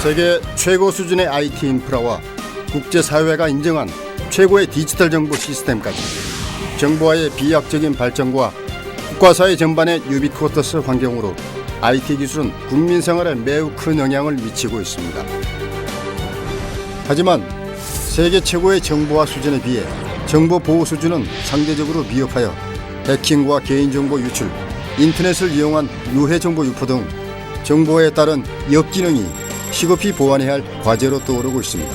세계 최고 수준의 IT 인프라와 국제사회가 인정한 최고의 디지털 정보 시스템까지 정보화의 비약적인 발전과 국가사회 전반의 유비쿼터스 환경으로 IT 기술은 국민 생활에 매우 큰 영향을 미치고 있습니다. 하지만 세계 최고의 정보화 수준에 비해 정보 보호 수준은 상대적으로 미흡하여 해킹과 개인정보 유출, 인터넷을 이용한 유해 정보 유포 등 정보에 따른 역기능이 시급히 보완해야 할 과제로 떠오르고 있습니다.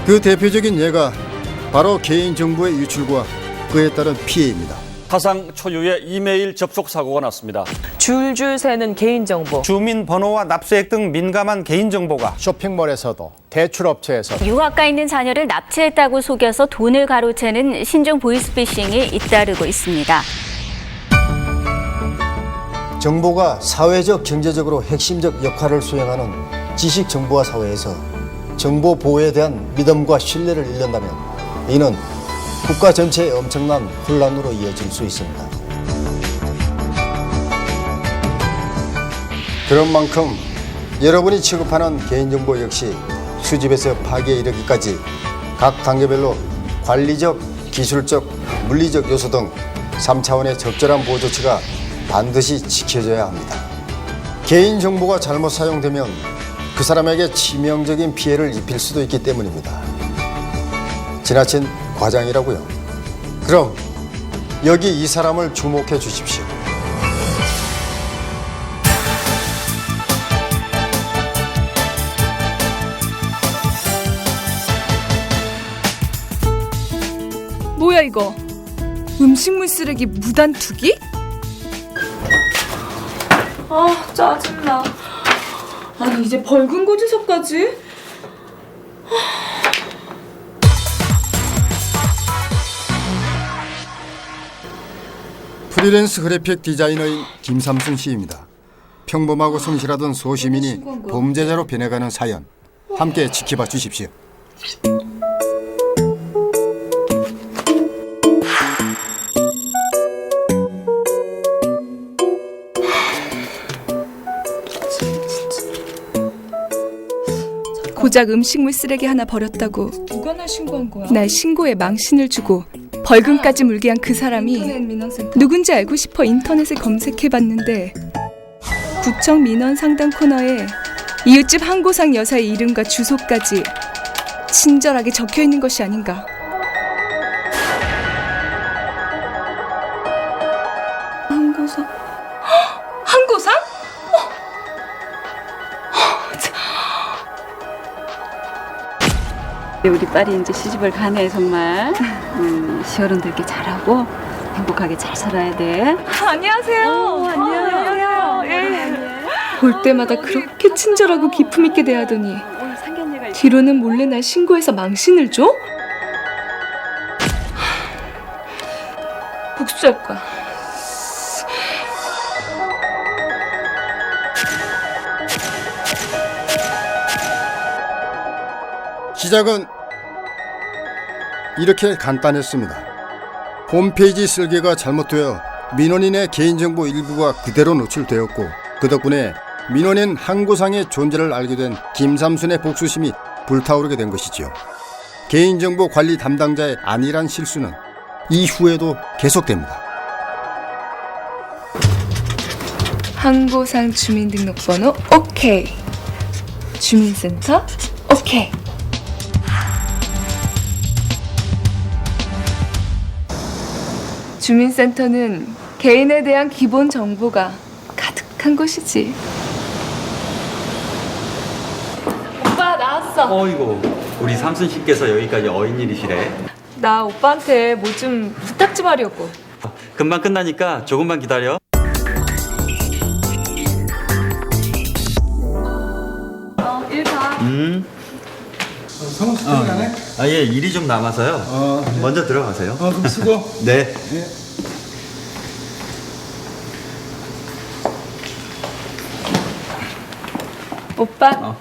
그 대표적인 예가 바로 개인정보의 유출과 그에 따른 피해입니다. 사상 초유의 이메일 접속 사고가 났습니다. 줄줄 새는 개인정보. 주민번호와 납세액 등 민감한 개인정보가 쇼핑몰에서도 대출업체에서도 유학 가 있는 자녀를 납치했다고 속여서 돈을 가로채는 신종 보이스피싱이 잇따르고 있습니다. 정보가 사회적, 경제적으로 핵심적 역할을 수행하는 지식정보화 사회에서 정보 보호에 대한 믿음과 신뢰를 잃는다면 이는 국가 전체의 엄청난 혼란으로 이어질 수 있습니다. 그런 만큼 여러분이 취급하는 개인정보 역시 수집에서 파기에 이르기까지 각 단계별로 관리적, 기술적, 물리적 요소 등 3차원의 적절한 보호 조치가 반드시 지켜져야 합니다. 개인정보가 잘못 사용되면 그 사람에게 치명적인 피해를 입힐 수도 있기 때문입니다. 지나친 과장이라고요. 그럼 여기 이 사람을 주목해 주십시오. 뭐야 이거? 음식물 쓰레기 무단 투기? 아 짜증나. 아니 이제 벌금 고지서까지? 프리랜서 그래픽 디자이너인 김삼순 씨입니다. 평범하고 성실하던 소시민이 범죄자로 변해가는 사연, 함께 지켜봐 주십시오. 고작 음식물 쓰레기 하나 버렸다고 누가 날 신고한 거야? 날 신고에 망신을 주고 벌금까지 물게 한 그 사람이 누군지 알고 싶어 인터넷에 검색해봤는데 구청 민원 상담 코너에 이웃집 한고상 여사의 이름과 주소까지 친절하게 적혀있는 것이 아닌가. 한고상? 한고상? 우리 딸이 이제 시집을 가네 정말. 시어른들께 잘하고 행복하게 잘 살아야 돼. 안녕하세요. 안녕. 볼 때마다 그렇게 친절하고 기품 있게 대하더니 뒤로는 몰래 날 신고해서 망신을 줘? 복수할 거야. 시작은 이렇게 간단했습니다. 홈페이지 설계가 잘못되어 민원인의 개인정보 일부가 그대로 노출되었고 그 덕분에 민원인 한고상의 존재를 알게 된 김삼순의 복수심이 불타오르게 된 것이죠. 개인정보 관리 담당자의 안일한 실수는 이후에도 계속됩니다. 한고상 주민등록번호 오케이. 주민센터 오케이. 주민센터는 개인에 대한 기본 정보가 가득한 곳이지. 오빠 나왔어. 어이구, 우리 삼순 씨께서 여기까지 어인일이시래. 나 오빠한테 뭐 좀 부탁 좀 하려고. 금방 끝나니까 조금만 기다려. 일 봐. 성우 씨 들어가네? 예, 일이 좀 남아서요. 먼저 들어가세요. 그럼 수고. 네. 오빠.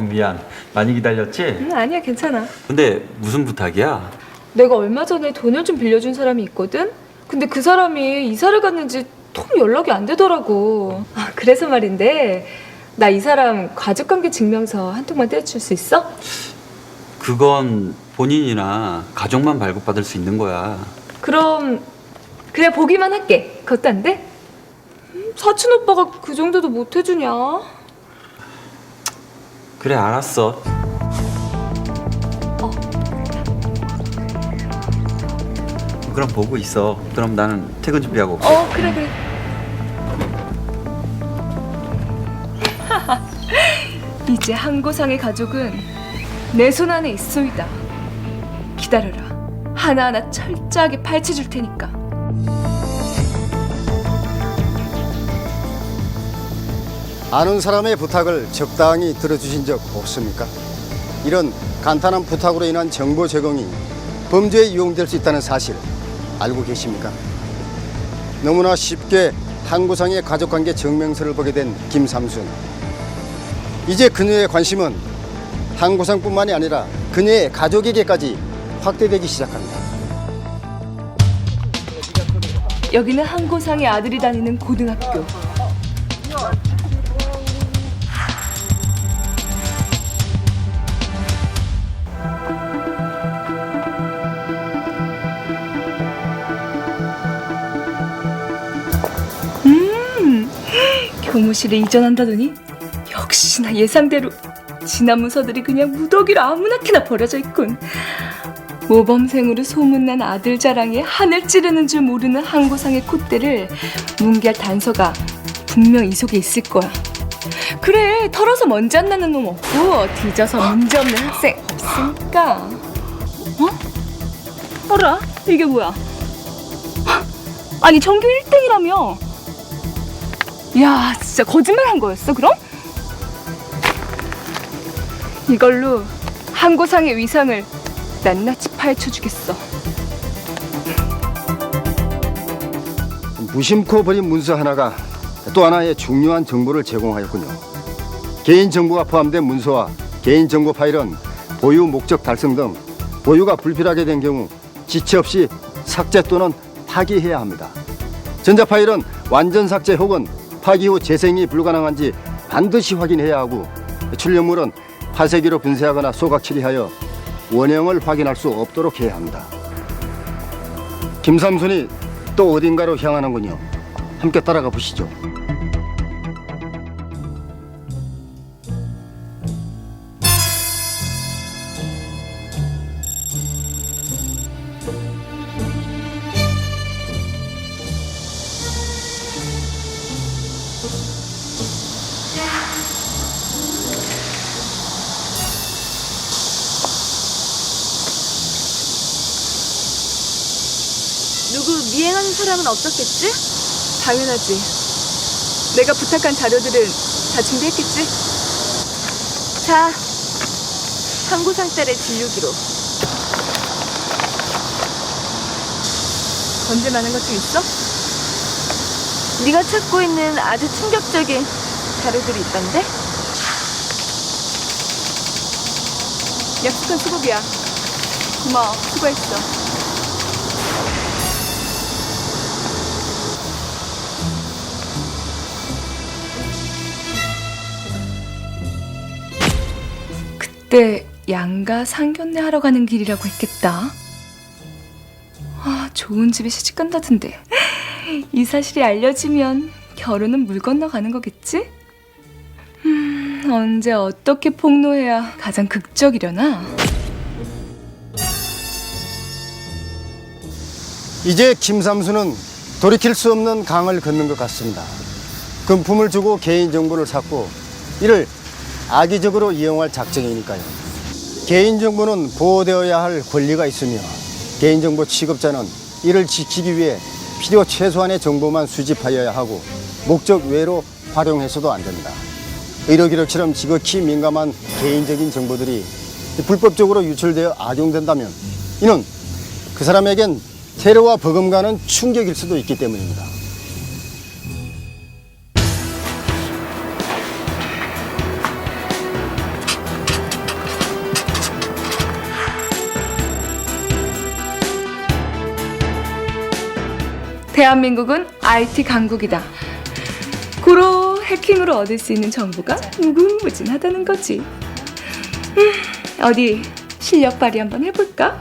미안. 많이 기다렸지? 아니야 괜찮아. 근데 무슨 부탁이야? 내가 얼마 전에 돈을 좀 빌려준 사람이 있거든? 근데 그 사람이 이사를 갔는지 통 연락이 안 되더라고. 그래서 말인데 나 이 사람 가족관계 증명서 한 통만 떼줄 수 있어? 그건 본인이나 가족만 발급받을 수 있는 거야. 그럼 그냥 보기만 할게. 그것도 안 돼? 사촌 오빠가 그 정도도 못 해주냐? 그래, 알았어. 그럼 보고 있어. 그럼 나는 퇴근 준비하고 올게. 그래 그래. 이제 한고상의 가족은 내 손 안에 있소이다. 기다려라. 하나하나 철저하게 파헤쳐줄 테니까. 아는 사람의 부탁을 적당히 들어주신 적 없습니까? 이런 간단한 부탁으로 인한 정보 제공이 범죄에 이용될 수 있다는 사실 알고 계십니까? 너무나 쉽게 한고상의 가족관계 증명서를 보게 된 김삼순. 이제 그녀의 관심은 한고상뿐만이 아니라 그녀의 가족에게까지 확대되기 시작합니다. 여기는 한고상의 아들이 다니는 고등학교. 교무실에 이전한다더니 역시나 예상대로 지난 문서들이 그냥 무더기로 아무나케나 버려져 있군. 모범생으로 소문난 아들 자랑에 하늘 찌르는 줄 모르는 한고상의 콧대를 뭉개할 단서가 분명 이 속에 있을 거야. 그래, 털어서 먼지 안 나는 놈 없고 뒤져서 문제없는 학생 없으니까. 어라? 이게 뭐야? 아니 전교 1등이라며. 야, 진짜 거짓말한 거였어 그럼? 이걸로 한고상의 위상을 낱낱이 파헤쳐주겠어. 무심코 버린 문서 하나가 또 하나의 중요한 정보를 제공하였군요. 개인정보가 포함된 문서와 개인정보 파일은 보유 목적 달성 등 보유가 불필요하게 된 경우 지체 없이 삭제 또는 파기해야 합니다. 전자파일은 완전 삭제 혹은 파기 후 재생이 불가능한지 반드시 확인해야 하고, 출력물은 파쇄기로 분쇄하거나 소각 처리하여 원형을 확인할 수 없도록 해야 합니다. 김삼순이 또 어딘가로 향하는군요. 함께 따라가 보시죠. 누구 미행하는 사람은 없었겠지? 당연하지. 내가 부탁한 자료들은 다 준비했겠지? 자, 한고상 딸의 진료기록. 건질만한 것 좀 있어? 네가 찾고 있는 아주 충격적인 자료들이 있던데? 약속한 수급이야. 고마워. 수고했어. 그때 양가 상견례 하러 가는 길이라고 했겠다. 아, 좋은 집에 시집 간다던데. 이 사실이 알려지면 결혼은 물 건너가는 거겠지? 언제 어떻게 폭로해야 가장 극적이려나? 이제 김삼순은 돌이킬 수 없는 강을 걷는 것 같습니다. 금품을 주고 개인정보를 샀고 이를 악의적으로 이용할 작정이니까요. 개인정보는 보호되어야 할 권리가 있으며 개인정보 취급자는 이를 지키기 위해 필요 최소한의 정보만 수집하여야 하고 목적 외로 활용해서도 안 됩니다. 의료기록처럼 지극히 민감한 개인적인 정보들이 불법적으로 유출되어 악용된다면 이는 그 사람에겐 테러와 버금가는 충격일 수도 있기 때문입니다. 대한민국은 IT 강국이다. 고로 해킹으로 얻을 수 있는 정보가 무궁무진하다는 거지. 어디 실력 발휘 한번 해볼까?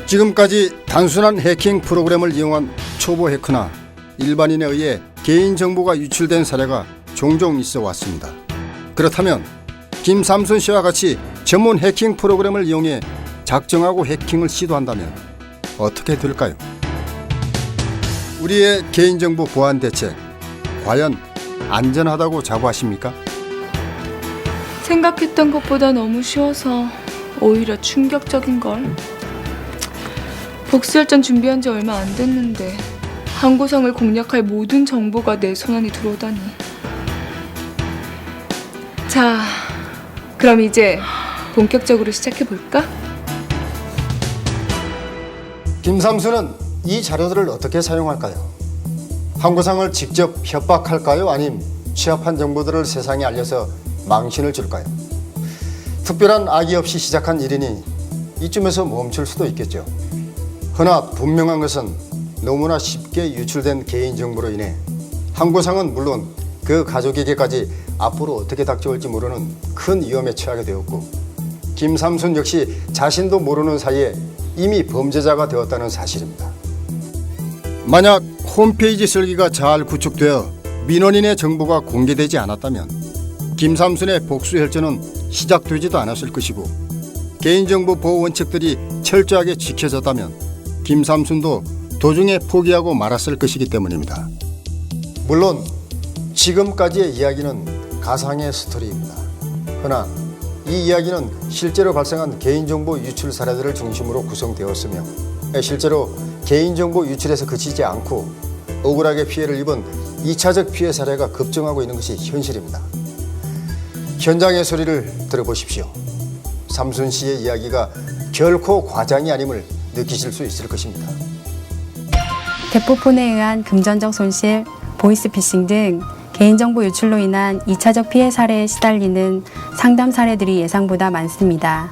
지금까지 단순한 해킹 프로그램을 이용한 초보 해커나 일반인에 의해 개인정보가 유출된 사례가 종종 있어 왔습니다. 그렇다면 김삼순 씨와 같이 전문 해킹 프로그램을 이용해 작정하고 해킹을 시도한다면 어떻게 될까요? 우리의 개인정보 보안 대책 과연 안전하다고 자부하십니까? 생각했던 것보다 너무 쉬워서 오히려 충격적인걸. 복수열전 준비한 지 얼마 안 됐는데 항고상을 공략할 모든 정보가 내 손안에 들어오다니. 자, 그럼 이제 본격적으로 시작해볼까? 김삼순은 이 자료들을 어떻게 사용할까요? 항고상을 직접 협박할까요? 아님 취합한 정보들을 세상에 알려서 망신을 줄까요? 특별한 악의 없이 시작한 일이니 이쯤에서 멈출 수도 있겠죠. 허나 분명한 것은 너무나 쉽게 유출된 개인정보로 인해 항고상은 물론 그 가족에게까지 앞으로 어떻게 닥쳐올지 모르는 큰 위험에 처하게 되었고, 김삼순 역시 자신도 모르는 사이에 이미 범죄자가 되었다는 사실입니다. 만약 홈페이지 설계가 잘 구축되어 민원인의 정보가 공개되지 않았다면 김삼순의 복수 혈전은 시작되지도 않았을 것이고, 개인정보 보호 원칙들이 철저하게 지켜졌다면 김삼순도 도중에 포기하고 말았을 것이기 때문입니다. 물론 지금까지의 이야기는 가상의 스토리입니다. 그러나 이 이야기는 실제로 발생한 개인정보 유출 사례들을 중심으로 구성되었으며 실제로 개인정보 유출에서 그치지 않고 억울하게 피해를 입은 2차적 피해 사례가 급증하고 있는 것이 현실입니다. 현장의 소리를 들어보십시오. 삼순 씨의 이야기가 결코 과장이 아님을 느끼실 수 있을 것입니다. 대포폰에 의한 금전적 손실, 보이스피싱 등 개인정보 유출로 인한 2차적 피해 사례에 시달리는 상담 사례들이 예상보다 많습니다.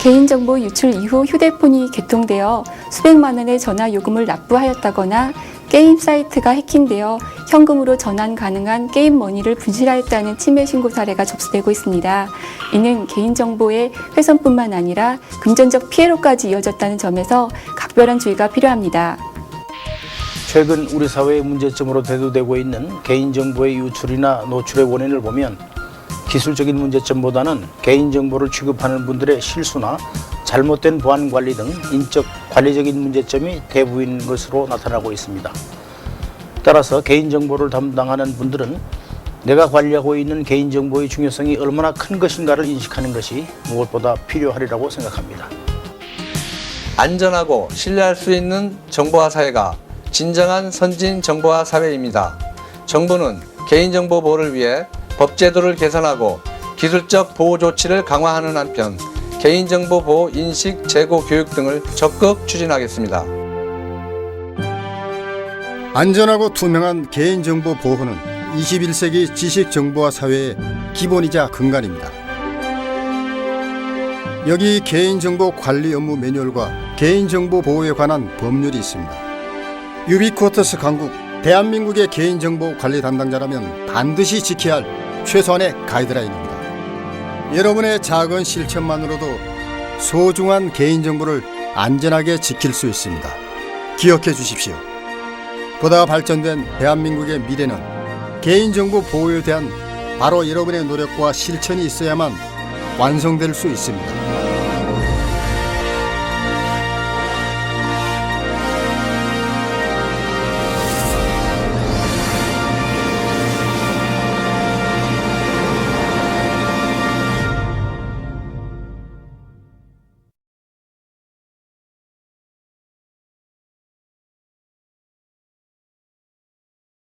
개인정보 유출 이후 휴대폰이 개통되어 수백만 원의 전화 요금을 납부하였다거나 게임 사이트가 해킹되어 현금으로 전환 가능한 게임 머니를 분실하였다는 침해 신고 사례가 접수되고 있습니다. 이는 개인정보의 훼손뿐만 아니라 금전적 피해로까지 이어졌다는 점에서 각별한 주의가 필요합니다. 최근 우리 사회의 문제점으로 대두되고 있는 개인정보의 유출이나 노출의 원인을 보면 기술적인 문제점보다는 개인정보를 취급하는 분들의 실수나 잘못된 보안 관리 등 인적 관리적인 문제점이 대부인 것으로 나타나고 있습니다. 따라서 개인정보를 담당하는 분들은 내가 관리하고 있는 개인정보의 중요성이 얼마나 큰 것인가를 인식하는 것이 무엇보다 필요하리라고 생각합니다. 안전하고 신뢰할 수 있는 정보화 사회가 진정한 선진 정보화 사회입니다. 정부는 개인정보 보호를 위해 법제도를 개선하고 기술적 보호 조치를 강화하는 한편 개인정보 보호 인식 제고 교육 등을 적극 추진하겠습니다. 안전하고 투명한 개인정보 보호는 21세기 지식정보화 사회의 기본이자 근간입니다. 여기 개인정보 관리 업무 매뉴얼과 개인정보 보호에 관한 법률이 있습니다. 유비쿼터스 강국, 대한민국의 개인정보 관리 담당자라면 반드시 지켜야 할 최소한의 가이드라인입니다. 여러분의 작은 실천만으로도 소중한 개인정보를 안전하게 지킬 수 있습니다. 기억해 주십시오. 보다 발전된 대한민국의 미래는 개인정보 보호에 대한 바로 여러분의 노력과 실천이 있어야만 완성될 수 있습니다.